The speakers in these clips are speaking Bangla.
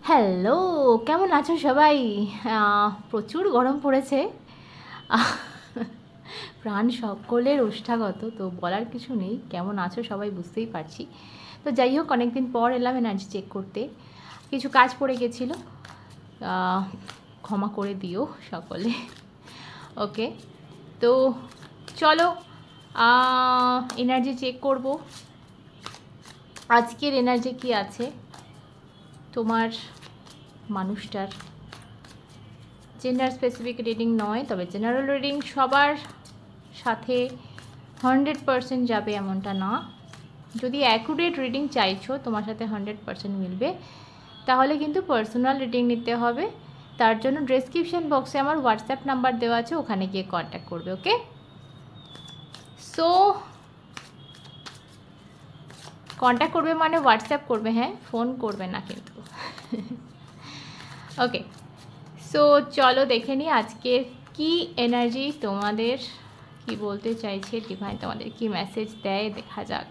হ্যালো, কেমন আছো সবাই? প্রচুর গরম পড়েছে। আহ, প্রাণ সকলের ওষ্ঠাগত, তো বলার কিছু নেই। কেমন আছো সবাই বুঝতেই পারছি। তো যাই হোক, অনেকদিন পর এলাম এনার্জি চেক করতে। কিছু কাজ পড়ে গেছিলো, ক্ষমা করে দিও সকলে। ওকে, তো চলো এনার্জি চেক করব। আজকের এনার্জি কি আছে তোমার মানুষটার? জেন্ডার স্পেসিফিক রিডিং নয়, তবে জেনারেল রিডিং সবার সাথে 100% যাবে এমনটা না। যদি অ্যাকুরেট রিডিং চাইছো, তোমার সাথে 100% মিলবে, তাহলে কিন্তু পার্সোনাল রিডিং নিতে হবে। তার জন্য ডেসক্রিপশন বক্সে আমার হোয়াটসঅ্যাপ নাম্বার দেওয়া আছে, ওখানে গিয়ে কন্ট্যাক্ট করবে। ওকে, সো কন্ট্যাক্ট করবে মানে হোয়াটসঅ্যাপ করবে, হ্যাঁ, ফোন করবে না কিন্তু। ওকে, সো চলো দেখে নিই আজকের কি এনার্জি তোমাদের, কি বলতে চাইছে ডিভাইন, তোমাদের কি মেসেজ দেয়, দেখা যাক।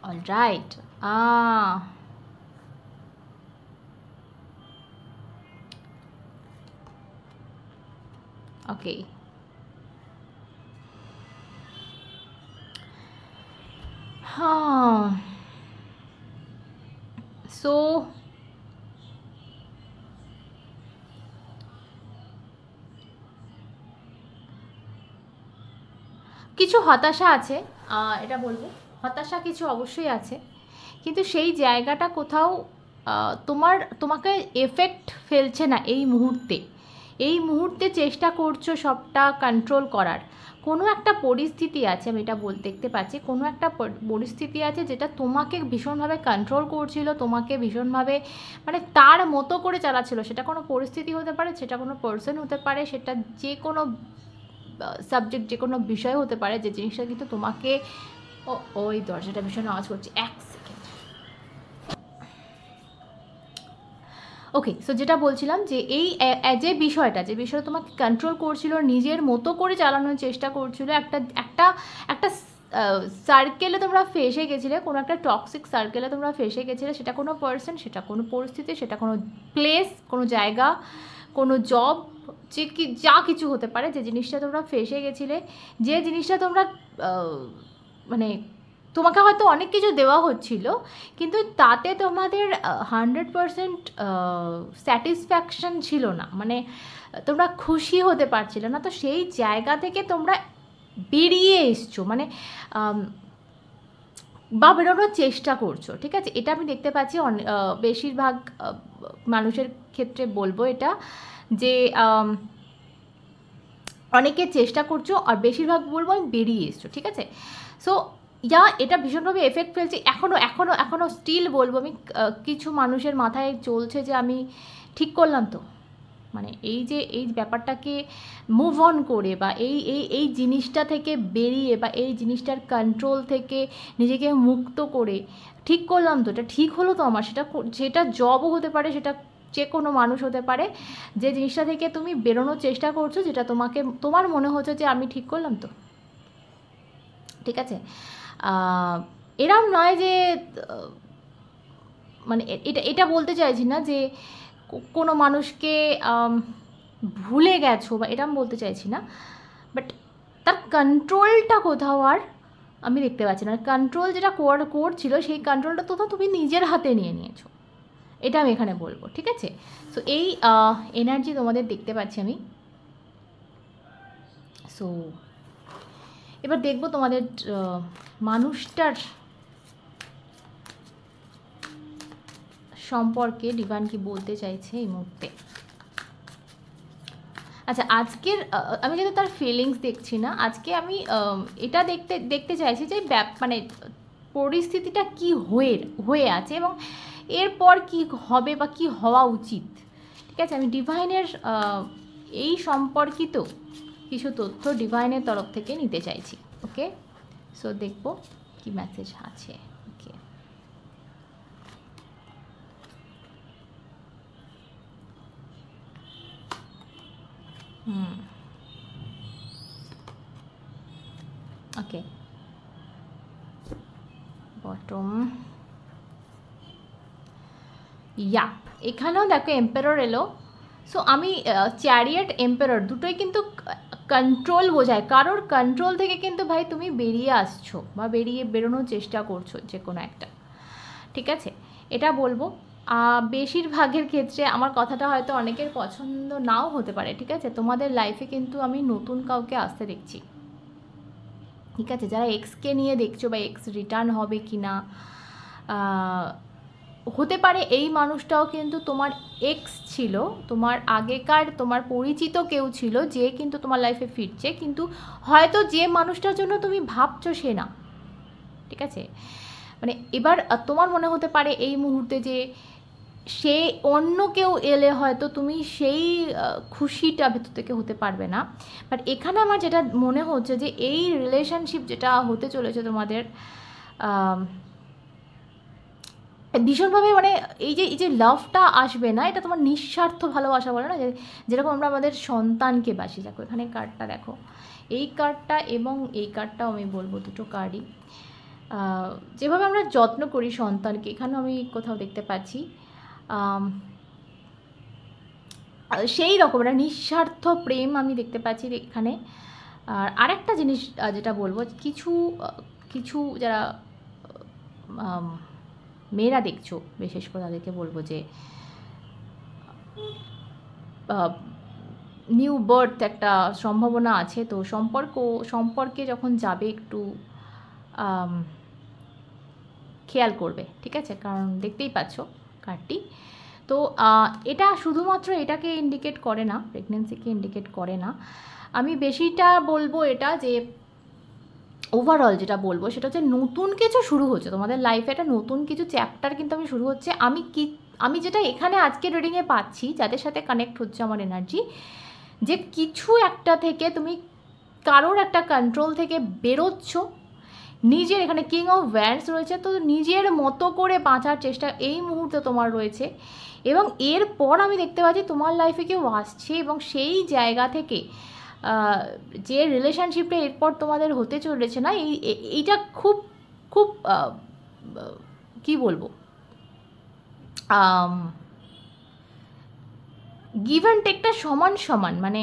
অলরাইট, ওকে, হ্যাঁ, সো কিছু হতাশা আছে, এটা বলবো, হতাশা কিছু অবশ্যই আছে, কিন্তু সেই জায়গাটা কোথাও তোমাকে এফেক্ট ফেলছে না এই মুহূর্তে। এই মুহূর্তে চেষ্টা করছো সবটা কন্ট্রোল করার। কোনো একটা পরিস্থিতি আছে, আমি এটা দেখতে পাচ্ছি, কোনো একটা পরিস্থিতি আছে যেটা তোমাকে ভীষণভাবে কন্ট্রোল করছিল, তোমাকে ভীষণভাবে মানে তার মতো করে চালাচ্ছিল। সেটা কোনো পরিস্থিতি হতে পারে, সেটা কোনো পার্সন হতে পারে, সেটা যে কোনো সাবজেক্ট, যে কোনো বিষয় হতে পারে, যে জিনিসটা কিন্তু তোমাকে ওই দরজাটা ভীষণ আওয়াজ করছে, এক সেকেন্ড। ওকে, সো যেটা বলছিলাম যে এই যে বিষয়টা তোমাকে কন্ট্রোল করছিল, নিজের মতো করে চালানোর চেষ্টা করছিল, একটা একটা একটা সার্কেলে তোমরা ফেসে গেছিলে, কোনো একটা টক্সিক সার্কেলে তোমরা ফেসে গেছিলে। সেটা কোনো পার্সন, সেটা কোনো পরিস্থিতি, সেটা কোনো প্লেস, কোনো জায়গা, কোনো জব, যে কি যা কিছু হতে পারে, যে জিনিসটা তোমরা ফেসে গেছিলে, যে জিনিসটা তোমরা মানে তোমাকে হয়তো অনেক কিছু দেওয়া হচ্ছিল, কিন্তু তাতে তোমাদের 100% স্যাটিসফ্যাকশন ছিল না, মানে তোমরা খুশি হতে পারছিলে না। তো সেই জায়গা থেকে তোমরা বেরিয়ে এসছো, মানে বা বেরোনোর চেষ্টা করছো, ঠিক আছে? এটা আমি দেখতে পাচ্ছি বেশিরভাগ মানুষের ক্ষেত্রে বলবো এটা, যে অনেকে চেষ্টা করছো, আর বেশিরভাগ বলবো আমি বেরিয়ে এসছো, ঠিক আছে? সো এটা ভীষণভাবে এফেক্ট ফেলছে। এখনও স্টিল বলবো আমি, কিছু মানুষের মাথায় চলছে যে আমি ঠিক করলাম তো, মানে এই ব্যাপারটাকে মুভ অন করে, বা এই জিনিসটা থেকে বেরিয়ে, বা এই জিনিসটার কন্ট্রোল থেকে নিজেকে মুক্ত করে ঠিক করলাম তো, এটা ঠিক হলো তো আমার। সেটা জবও হতে পারে, সেটা যে কোনো মানুষ হতে পারে, যে জিনিসটা থেকে তুমি বেরোনোর চেষ্টা করছো, যেটা তোমার মনে হচ্ছে যে আমি ঠিক করলাম তো, ঠিক আছে? এরম নয় যে মানে এটা বলতে চাইছি না যে কোনো মানুষকে ভুলে গেছো, বা এরম বলতে চাইছি না, বাট তার কন্ট্রোলটা কোথাও আর আমি দেখতে পাচ্ছি না। কন্ট্রোল যেটা করছিল, সেই কন্ট্রোলটা তো তুমি নিজের হাতে নিয়ে নিয়েছো, এটা আমি এখানে বলবো, ঠিক আছে? সো এই এনার্জি তোমাদের দেখতে পাচ্ছি আমি। সো এবার দেখবো তোমাদের মানুষটার সম্পর্কে ডিভাইন কি বলতে চাইছে এই মুহূর্তে। আচ্ছা, আজকের আমি যেহেতু তার ফিলিংস দেখছি না, আজকে আমি এটা দেখতে চাইছি যে মানে পরিস্থিতিটা কি হয়ে আছে, এবং এরপর কি হবে বা কি হওয়া উচিত, ঠিক আছে? আমি ডিভাইনের এই সম্পর্কিত কিছু তথ্য ডিভাইনের তরফ থেকে নিতে চাইছি। ওকে, সো দেখবো কি মেসেজ আছে। ওকে, ওকে, বটম, ইয়াপ, এখানেও দেখো এম্পারার এলো। সো আমি চ্যারিয়েট এম্পারার দুটোই কিন্তু কন্ট্রোল বোঝায়, কারোর কন্ট্রোল থেকে কিন্তু ভাই তুমি বেরিয়ে আসছো বা বেরোনোর চেষ্টা করছো যে কোনো একটা, ঠিক আছে, এটা বলবো। বেশিরভাগের ক্ষেত্রে আমার কথাটা হয়তো অনেকের পছন্দ নাও হতে পারে, ঠিক আছে, তোমাদের লাইফে কিন্তু আমি নতুন কাউকে আসতে দেখছি, ঠিক আছে, যারা এক্সকে নিয়ে দেখছো বা এক্স রিটার্ন হবে কি না, হতে পারে এই মানুষটাও কিন্তু তোমার এক্স ছিল, তোমার আগেকার তোমার পরিচিত কেউ ছিল যে কিন্তু তোমার লাইফে ফিরছে, কিন্তু হয়তো যে মানুষটার জন্য তুমি ভাবছো সে না, ঠিক আছে। মানে এবার তোমার মনে হতে পারে এই মুহূর্তে যে সে অন্য কেউ এলে হয়তো তুমি সেই খুশিটা ভেতর থেকে হতে পারবে না। বাট এখানে আমার যেটা মনে হচ্ছে যে এই রিলেশনশিপ যেটা হতে চলেছে তোমাদের, ভীষণভাবে মানে এই যে লাভটা আসবে না, এটা তোমার নিঃস্বার্থ ভালোবাসা বলে না, যে যেরকম আমরা আমাদের সন্তানকে বাসি। দেখো এখানে কার্ডটা দেখো, এই কার্ডটা এবং এই কার্ডটাও আমি বলবো দুটো কার্ডই যেভাবে আমরা যত্ন করি সন্তানকে, এখানেও আমি কোথাও দেখতে পাচ্ছি সেই রকম একটা নিঃস্বার্থ প্রেম আমি দেখতে পাচ্ছি এখানে। আর আরেকটা জিনিস যেটা বলবো, কিছু কিছু যারা মেয়েরা দেখছো বিশেষ করে তাদেরকে বলবো যে নিউ বার্থ একটা সম্ভাবনা আছে, তো সম্পর্কে যখন যাবে একটু খেয়াল করবে, ঠিক আছে, কারণ দেখতেই পাচ্ছ কার্ডটি। তো এটা শুধুমাত্র এটাকে ইন্ডিকেট করে না, প্রেগনেন্সিকে ইন্ডিকেট করে না। আমি বেশিটা বলবো এটা যে ওভারঅল যেটা বলবো সেটা হচ্ছে নতুন কিছু শুরু হচ্ছে তোমাদের লাইফে, একটা নতুন কিছু চ্যাপ্টার কিন্তু আমি শুরু হচ্ছে। আমি যেটা এখানে আজকে রিডিংয়ে পাচ্ছি, যাদের সাথে কানেক্ট হচ্ছে আমার এনার্জি, যে কিছু একটা থেকে তুমি কারোর একটা কন্ট্রোল থেকে বেরোচ্ছ, নিজের, এখানে কিং অফ ওয়ান্ডস রয়েছে, তো নিজের মতো করে বাঁচার চেষ্টা এই মুহূর্তে তোমার রয়েছে। এবং এরপর আমি দেখতে পাচ্ছি তোমার লাইফে কেউ আসছে এবং সেই জায়গা থেকে যে রিলেশনশিপটা এরপর তোমাদের হতে চলেছে না, এইটা খুব খুব কি বলবো, গিভ অ্যান্ড টেকটা সমান সমান, মানে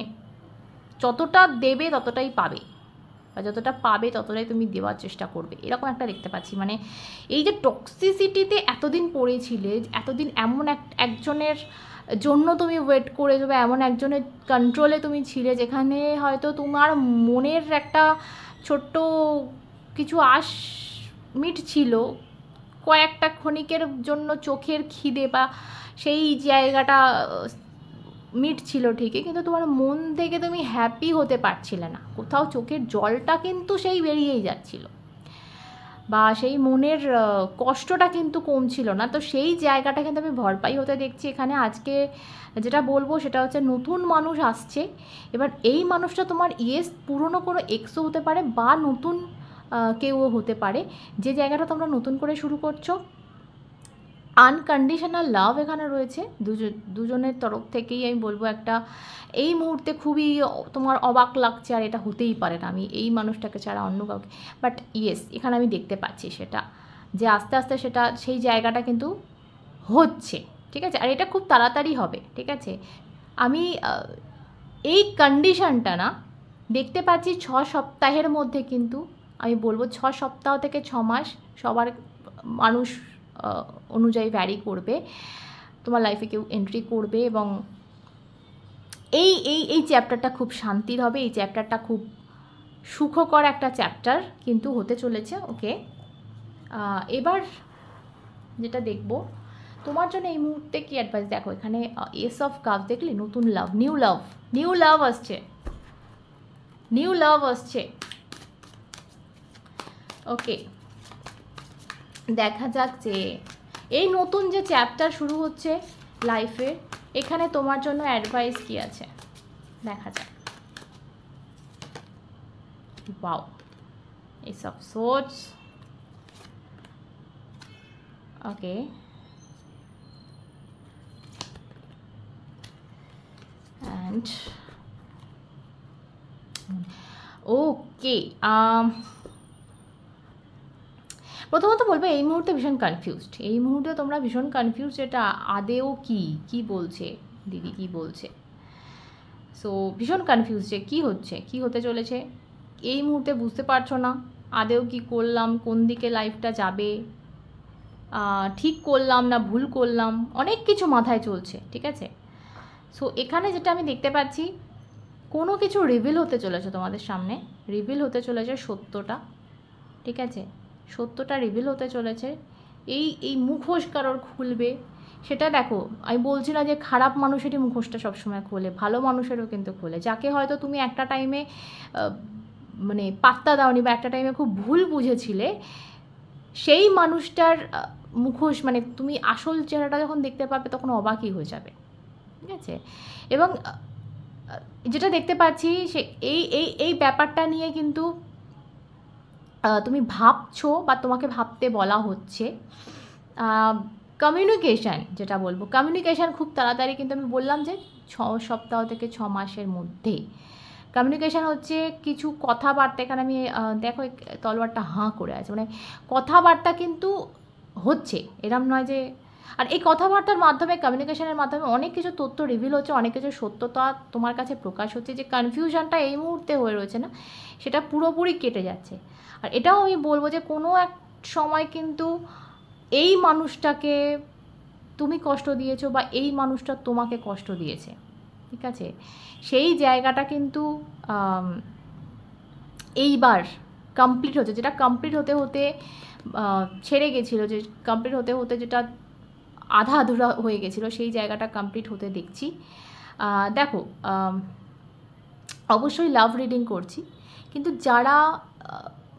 যতটা দেবে ততটাই পাবে, বা যতটা পাবে ততটাই তুমি দেওয়ার চেষ্টা করবে, এরকম একটা দেখতে পাচ্ছি। মানে এই যে টক্সিসিটিতে এতদিন পড়েছিলে, এতদিন এমন একজনের জন্য তুমি ওয়েট করেছো বা এমন একজনের কন্ট্রোলে তুমি ছিলে যেখানে হয়তো তোমার মনের একটা ছোট্ট কিছু আশ মিটছিল, কয়েকটা ক্ষণিকের জন্য চোখের খিদে বা সেই জায়গাটা মিটছিল ঠিকই, কিন্তু তোমার মন থেকে তুমি হ্যাপি হতে পারছিলে না, কোথাও চোখের জলটা কিন্তু সেই বেরিয়েই যাচ্ছিল, বা সেই মনের কষ্টটা কিন্তু কমছিল না। তো সেই জায়গাটা কিন্তু আমি ভরপাই হতে দেখছি এখানে। আজকে যেটা বলবো সেটা হচ্ছে নতুন মানুষ আসছে, এবার এই মানুষটা তোমার পুরনো কোনো এক্সও হতে পারে বা নতুন কেউও হতে পারে, যে জায়গাটা তোমরা নতুন করে শুরু করছো। আনকন্ডিশনাল লাভ এখানে রয়েছে দুজনের তরফ থেকেই। আমি বলবো একটা এই মুহূর্তে খুবই তোমার অবাক লাগছে, আর এটা হতেই পারে না আমি এই মানুষটাকে ছাড়া অন্য কাউকে, বাট ইয়েস এখানে আমি দেখতে পাচ্ছি সেটা, যে আস্তে আস্তে সেটা সেই জায়গাটা কিন্তু হচ্ছে, ঠিক আছে, আর এটা খুব তাড়াতাড়ি হবে, ঠিক আছে। আমি এই কন্ডিশনটা না দেখতে পাচ্ছি 6 সপ্তাহের মধ্যে, কিন্তু আমি বলবো 6 সপ্তাহ থেকে 6 মাস সবার মানুষ অনুযায়ী ভ্যারি করবে, তোমার লাইফে কেউ এন্ট্রি করবে, এবং এই এই এই চ্যাপ্টারটা খুব শান্তির হবে, এই চ্যাপ্টারটা খুব সুখকর একটা চ্যাপ্টার কিন্তু হতে চলেছে। ওকে, এবার যেটা দেখব তোমার জন্য এই মুহূর্তে কি অ্যাডভাইস, দেখো এখানে এস অফ কাপ দেখলে, নতুন লাভ, নিউ লাভ আসছে, নিউ লাভ আসছে। ওকে, দেখা যাক যে এই নতুন যে চ্যাপ্টার শুরু হচ্ছে লাইফে, এখানে তোমার জন্য অ্যাডভাইস কি আছে দেখা যাক। Wow, S of swords, okay, and okay, প্রথমত বলবো এই মুহূর্তে ভীষণ কনফিউজড, এই মুহূর্তে তোমরা ভীষণ কনফিউজড, এটা আদেও কি বলছে দিদি, কি বলছে। সো ভীষণ কনফিউজ যে কী হচ্ছে, কী হতে চলেছে এই মুহূর্তে বুঝতে পারছো না। আদেও কি করলাম, কোন দিকে লাইফটা যাবে, ঠিক করলাম না ভুল করলাম, অনেক কিছু মাথায় চলছে, ঠিক আছে। সো এখানে যেটা আমি দেখতে পাচ্ছি, কোনো কিছু রিভিল হতে চলেছে তোমাদের সামনে, রিভিল হতে চলেছে সত্যটা, ঠিক আছে। সত্যটা রিভিল হতে চলেছে, এই মুখোশ কারোর খুলবে। সেটা দেখো, আমি বলছি না যে খারাপ মানুষেরই মুখোশটা সবসময় খোলে, ভালো মানুষেরও কিন্তু খোলে। যাকে হয়তো তুমি একটা টাইমে মানে পাত্তা দাওনি বা একটা টাইমে খুব ভুল বুঝেছিলে, সেই মানুষটার মুখোশ মানে তুমি আসল চেহারাটা যখন দেখতে পাবে তখন অবাকই হয়ে যাবে, ঠিক আছে। এবং যেটা দেখতে পাচ্ছি সে এই ব্যাপারটা নিয়ে কিন্তু তুমি ভাবছো বা তোমাকে ভাবতে বলা হচ্ছে। কমিউনিকেশান যেটা বলবো, কমিউনিকেশান খুব তাড়াতাড়ি, কিন্তু আমি বললাম যে 6 সপ্তাহ থেকে 6 মাসের মধ্যে কমিউনিকেশান হচ্ছে। কিছু কথাবার্তা এখানে আমি দেখো তলোয়ারটা হাঁ করে আছে, মানে কথাবার্তা কিন্তু হচ্ছে, এরম নয় যে। আর এই কথাবার্তার মাধ্যমে, কমিউনিকেশনের মাধ্যমে অনেক কিছু তথ্য রিভিল হচ্ছে, অনেক কিছু সত্যতা তোমার কাছে প্রকাশ হচ্ছে। যে কনফিউশনটা এই মুহূর্তে হয়ে রয়েছে না, সেটা পুরোপুরি কেটে যাচ্ছে। আর এটাও আমি বলবো যে কোনো এক সময় কিন্তু এই মানুষটাকে তুমি কষ্ট দিয়েছো বা এই মানুষটা তোমাকে কষ্ট দিয়েছে, ঠিক আছে। সেই জায়গাটা কিন্তু এইবার কমপ্লিট হচ্ছে, যেটা কমপ্লিট হতে হতে ছেড়ে গেছিলো, যে কমপ্লিট হতে হতে যেটা আধা আধুরা হয়ে গেছিলো, সেই জায়গাটা কমপ্লিট হতে দেখছি। দেখো, অবশ্যই লাভ রিডিং করছি, কিন্তু যারা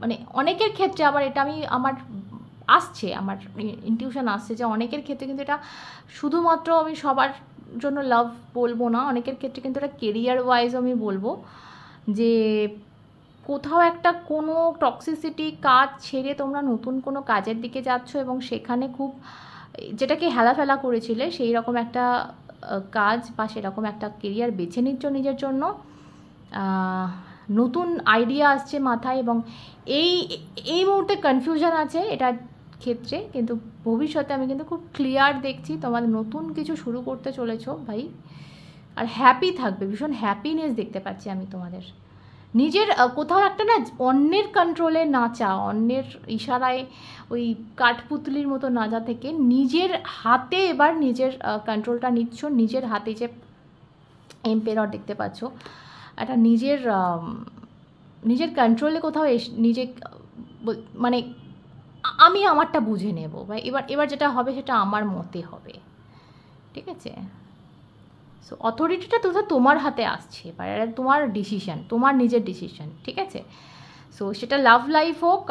মানে অনেকের ক্ষেত্রে আবার এটা আমার ইনটিউশন আসছে যে অনেকের ক্ষেত্রে কিন্তু এটা শুধুমাত্র, আমি সবার জন্য লাভ বলবো না, অনেকের ক্ষেত্রে কিন্তু এটা কেরিয়ার ওয়াইজ আমি বলবো যে কোথাও একটা কোনো টক্সিসিটি কাজ ছেড়ে তোমরা নতুন কোনো কাজের দিকে যাচ্ছ, এবং সেখানে খুব যেটাকে হেলাফেলা করেছিলে সেই রকম একটা কাজ বা সেরকম একটা কেরিয়ার বেছে নিচ্ছ নিজের জন্য। নতুন আইডিয়া আসছে মাথায়, এবং এই মুহূর্তে কনফিউশন আছে এটার ক্ষেত্রে, কিন্তু ভবিষ্যতে আমি কিন্তু খুব ক্লিয়ার দেখছি তোমাদের নতুন কিছু শুরু করতে চলেছো ভাই। আর হ্যাপি থাকবে, ভীষণ হ্যাপিনেস দেখতে পাচ্ছি আমি তোমাদের। নিজের কোথাও একটা না, অন্যের কন্ট্রোলে নাচা, অন্যের ইশারায় ওই কাঠপুতলির মতো নাচা থেকে নিজের হাতে এবার নিজের কন্ট্রোলটা নিচ্ছ, নিজের হাতে। যে এম্পেরর দেখতে পাচ্ছ, একটা নিজের কন্ট্রোলে কোথাও নিজে মানে আমি আমারটা বুঝে নেব, বা এবার যেটা হবে সেটা আমার মতে হবে, ঠিক আছে। সো অথরিটিটা তো তোমার হাতে আসছে এবার, তোমার ডিসিশান, তোমার নিজের ডিসিশান, ঠিক আছে। সো সেটা লাভ লাইফ হোক,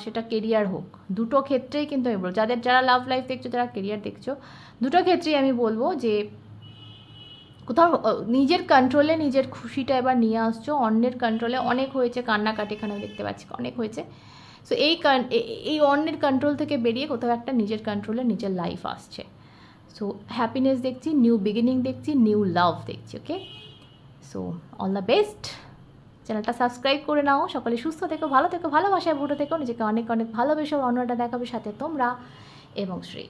সেটা কেরিয়ার হোক, দুটো ক্ষেত্রেই কিন্তু আমি বলবো, যারা লাভ লাইফ দেখছো, যারা কেরিয়ার দেখছো, দুটো ক্ষেত্রেই আমি বলবো যে কোথাও নিজের কন্ট্রোলে নিজের খুশিটা এবার নিয়ে আসছো, অন্যের কন্ট্রোলে অনেক হয়েছে কান্নাকাটি, এখানে দেখতে পাচ্ছি অনেক হয়েছে। সো এই অন্যের কন্ট্রোল থেকে বেরিয়ে কোথাও একটা নিজের কন্ট্রোলে নিজের লাইফ আসছে। সো হ্যাপিনেস দেখছি, নিউ বিগিনিং দেখছি, নিউ লাভ দেখছি, ওকে। সো অল দ্য বেস্ট, চ্যানেলটা সাবস্ক্রাইব করে নাও। সকলে সুস্থ থেকো, ভালো থেকো, ভালোবাসায় ভোটো থেকো, নিজেকে অনেক অনেক ভালোবেসো। অন্যটা দেখাবে সাথে তোমরা এবং শ্রী।